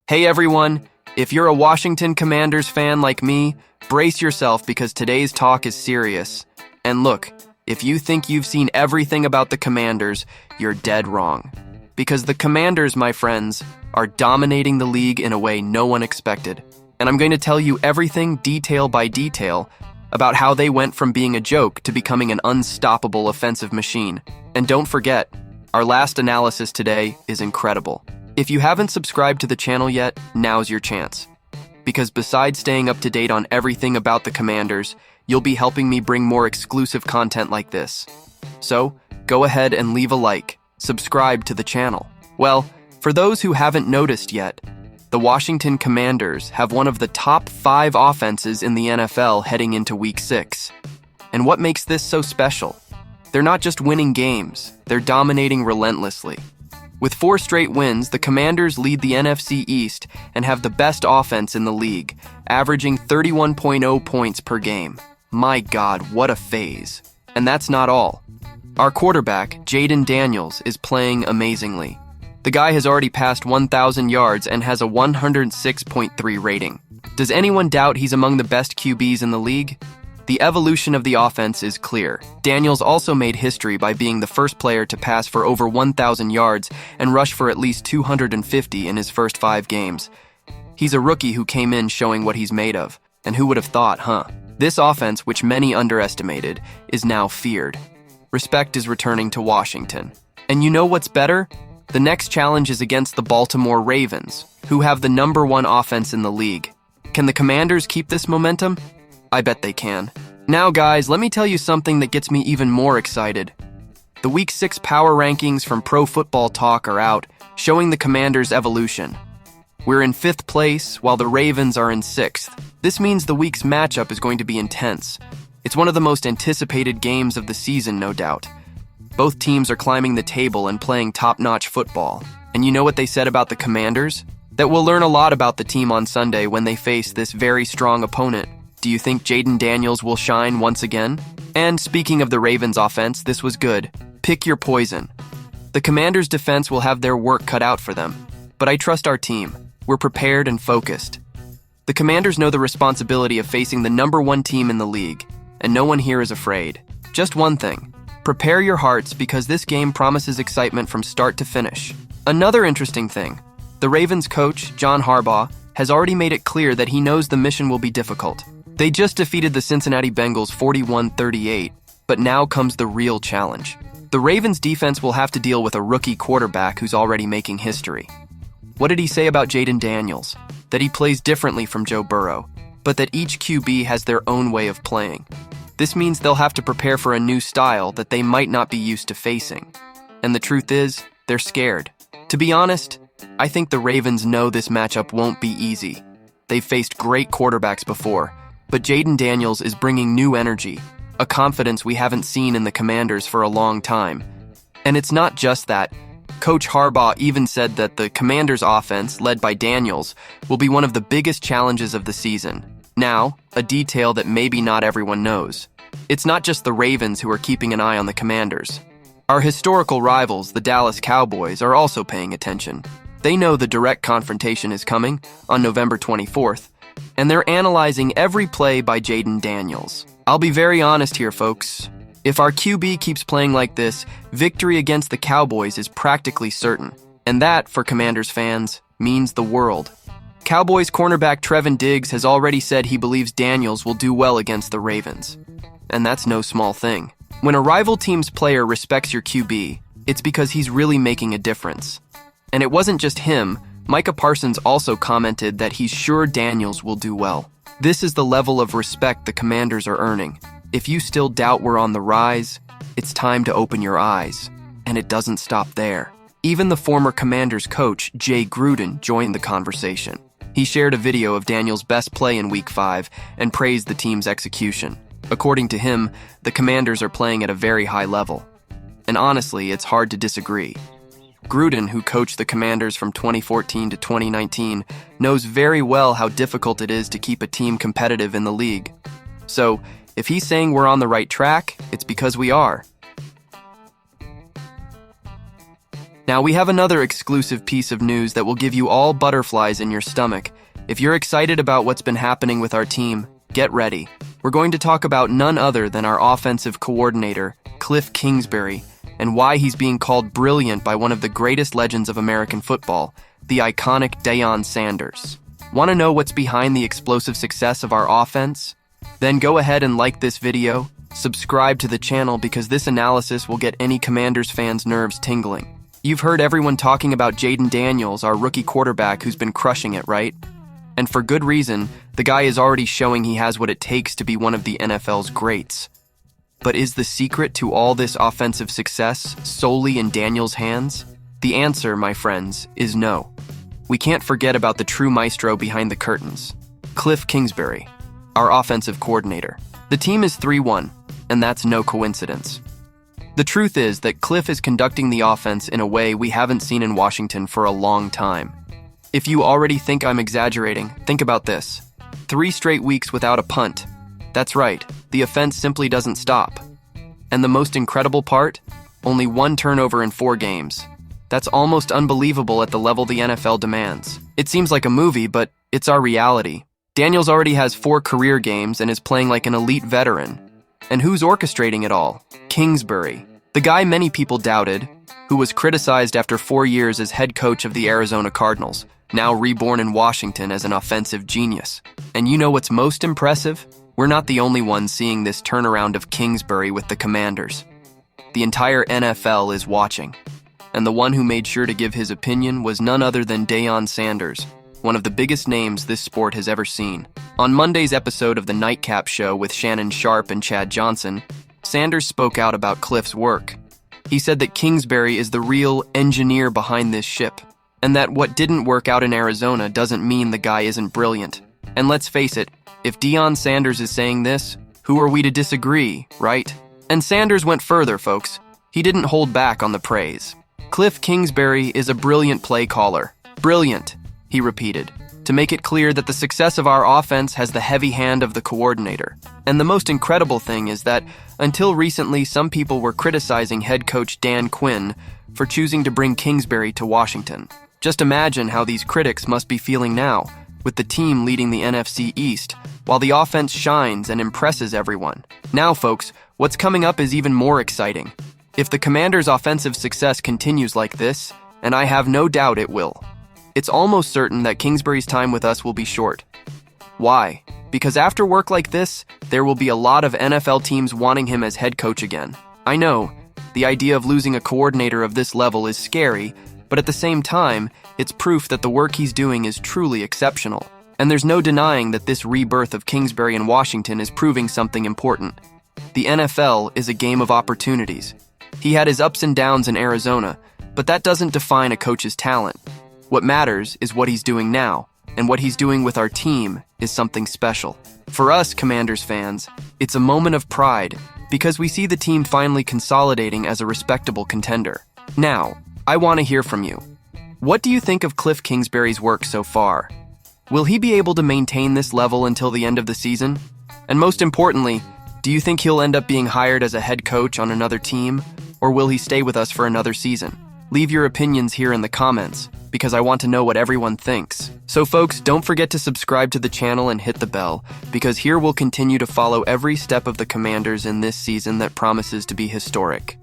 Hey everyone, if you're a Washington Commanders fan like me, brace yourself because today's talk is serious. And look, if you think you've seen everything about the Commanders, you're dead wrong. Because the Commanders, my friends, are dominating the league in a way no one expected. And I'm going to tell you everything detail by detail about how they went from being a joke to becoming an unstoppable offensive machine. And don't forget, our last analysis today is incredible. If you haven't subscribed to the channel yet, now's your chance. Because besides staying up to date on everything about the Commanders, you'll be helping me bring more exclusive content like this. So, go ahead and leave a like, subscribe to the channel. Well, for those who haven't noticed yet, the Washington Commanders have one of the top 5 offenses in the NFL heading into Week 6. And what makes this so special? They're not just winning games, they're dominating relentlessly. With 4 straight wins, the Commanders lead the NFC East and have the best offense in the league, averaging 31.0 points per game. My God, what a phase. And that's not all. Our quarterback, Jaden Daniels, is playing amazingly. The guy has already passed 1,000 yards and has a 106.3 rating. Does anyone doubt he's among the best QBs in the league? The evolution of the offense is clear. Daniels also made history by being the first player to pass for over 1,000 yards and rush for at least 250 in his first 5 games. He's a rookie who came in showing what he's made of. And who would have thought, huh? This offense, which many underestimated, is now feared. Respect is returning to Washington. And you know what's better? The next challenge is against the Baltimore Ravens, who have the #1 offense in the league. Can the Commanders keep this momentum? I bet they can. Now guys, let me tell you something that gets me even more excited. The Week 6 power rankings from Pro Football Talk are out, showing the Commanders' evolution. We're in 5th place, while the Ravens are in 6th. This means the week's matchup is going to be intense. It's one of the most anticipated games of the season, no doubt. Both teams are climbing the table and playing top-notch football. And you know what they said about the Commanders? That we'll learn a lot about the team on Sunday when they face this very strong opponent. Do you think Jaden Daniels will shine once again? And speaking of the Ravens offense, this was good. Pick your poison. The Commanders' defense will have their work cut out for them. But I trust our team. We're prepared and focused. The Commanders know the responsibility of facing the #1 team in the league, and no one here is afraid. Just one thing. Prepare your hearts because this game promises excitement from start to finish. Another interesting thing. The Ravens coach, John Harbaugh, has already made it clear that he knows the mission will be difficult. They just defeated the Cincinnati Bengals 41-38, but now comes the real challenge. The Ravens defense will have to deal with a rookie quarterback who's already making history. What did he say about Jaden Daniels? That he plays differently from Joe Burrow, but that each QB has their own way of playing. This means they'll have to prepare for a new style that they might not be used to facing. And the truth is, they're scared. To be honest, I think the Ravens know this matchup won't be easy. They've faced great quarterbacks before, but Jaden Daniels is bringing new energy, a confidence we haven't seen in the Commanders for a long time. And it's not just that. Coach Harbaugh even said that the Commanders' offense, led by Daniels, will be one of the biggest challenges of the season. Now, a detail that maybe not everyone knows. It's not just the Ravens who are keeping an eye on the Commanders. Our historical rivals, the Dallas Cowboys, are also paying attention. They know the direct confrontation is coming on November 24th, and they're analyzing every play by Jaden Daniels. I'll be very honest here, folks. If our QB keeps playing like this, victory against the Cowboys is practically certain. And that, for Commanders fans, means the world. Cowboys cornerback Trevin Diggs has already said he believes Daniels will do well against the Ravens. And that's no small thing. When a rival team's player respects your QB, it's because he's really making a difference. And it wasn't just him. Micah Parsons also commented that he's sure Daniels will do well. This is the level of respect the Commanders are earning. If you still doubt we're on the rise, it's time to open your eyes. And it doesn't stop there. Even the former Commanders coach, Jay Gruden, joined the conversation. He shared a video of Daniels' best play in Week 5 and praised the team's execution. According to him, the Commanders are playing at a very high level. And honestly, it's hard to disagree. Gruden, who coached the Commanders from 2014 to 2019, knows very well how difficult it is to keep a team competitive in the league. So, if he's saying we're on the right track, it's because we are. Now, we have another exclusive piece of news that will give you all butterflies in your stomach. If you're excited about what's been happening with our team, get ready. We're going to talk about none other than our offensive coordinator, Cliff Kingsbury, and why he's being called brilliant by one of the greatest legends of American football, the iconic Deion Sanders. Want to know what's behind the explosive success of our offense? Then go ahead and like this video, subscribe to the channel because this analysis will get any Commanders fans' nerves tingling. You've heard everyone talking about Jaden Daniels, our rookie quarterback who's been crushing it, right? And for good reason, the guy is already showing he has what it takes to be one of the NFL's greats. But is the secret to all this offensive success solely in Daniels' hands? The answer, my friends, is no. We can't forget about the true maestro behind the curtains, Cliff Kingsbury, our offensive coordinator. The team is 3-1, and that's no coincidence. The truth is that Cliff is conducting the offense in a way we haven't seen in Washington for a long time. If you already think I'm exaggerating, think about this. 3 straight weeks without a punt. That's right, the offense simply doesn't stop. And the most incredible part? Only 1 turnover in 4 games. That's almost unbelievable at the level the NFL demands. It seems like a movie, but it's our reality. Daniels already has 4 career games and is playing like an elite veteran. And who's orchestrating it all? Kingsbury, the guy many people doubted, who was criticized after 4 years as head coach of the Arizona Cardinals, now reborn in Washington as an offensive genius. And you know what's most impressive? We're not the only ones seeing this turnaround of Kingsbury with the Commanders. The entire NFL is watching. And the one who made sure to give his opinion was none other than Deion Sanders, one of the biggest names this sport has ever seen. On Monday's episode of the Nightcap Show with Shannon Sharpe and Chad Johnson, Sanders spoke out about Cliff's work. He said that Kingsbury is the real engineer behind this ship, and that what didn't work out in Arizona doesn't mean the guy isn't brilliant. And let's face it, if Deion Sanders is saying this, who are we to disagree, right? And Sanders went further, folks. He didn't hold back on the praise. Cliff Kingsbury is a brilliant play caller. Brilliant, he repeated, to make it clear that the success of our offense has the heavy hand of the coordinator. And the most incredible thing is that, until recently, some people were criticizing head coach Dan Quinn for choosing to bring Kingsbury to Washington. Just imagine how these critics must be feeling now, with the team leading the NFC East, while the offense shines and impresses everyone. Now, folks, what's coming up is even more exciting. If the Commanders' offensive success continues like this, and I have no doubt it will, it's almost certain that Kingsbury's time with us will be short. Why? Because after work like this, there will be a lot of NFL teams wanting him as head coach again. I know, the idea of losing a coordinator of this level is scary, but at the same time, it's proof that the work he's doing is truly exceptional. And there's no denying that this rebirth of Kingsbury in Washington is proving something important. The NFL is a game of opportunities. He had his ups and downs in Arizona, but that doesn't define a coach's talent. What matters is what he's doing now, and what he's doing with our team is something special. For us, Commanders fans, it's a moment of pride because we see the team finally consolidating as a respectable contender. Now, I want to hear from you. What do you think of Cliff Kingsbury's work so far? Will he be able to maintain this level until the end of the season? And most importantly, do you think he'll end up being hired as a head coach on another team, or will he stay with us for another season? Leave your opinions here in the comments, because I want to know what everyone thinks. So folks, don't forget to subscribe to the channel and hit the bell, because here we'll continue to follow every step of the Commanders in this season that promises to be historic.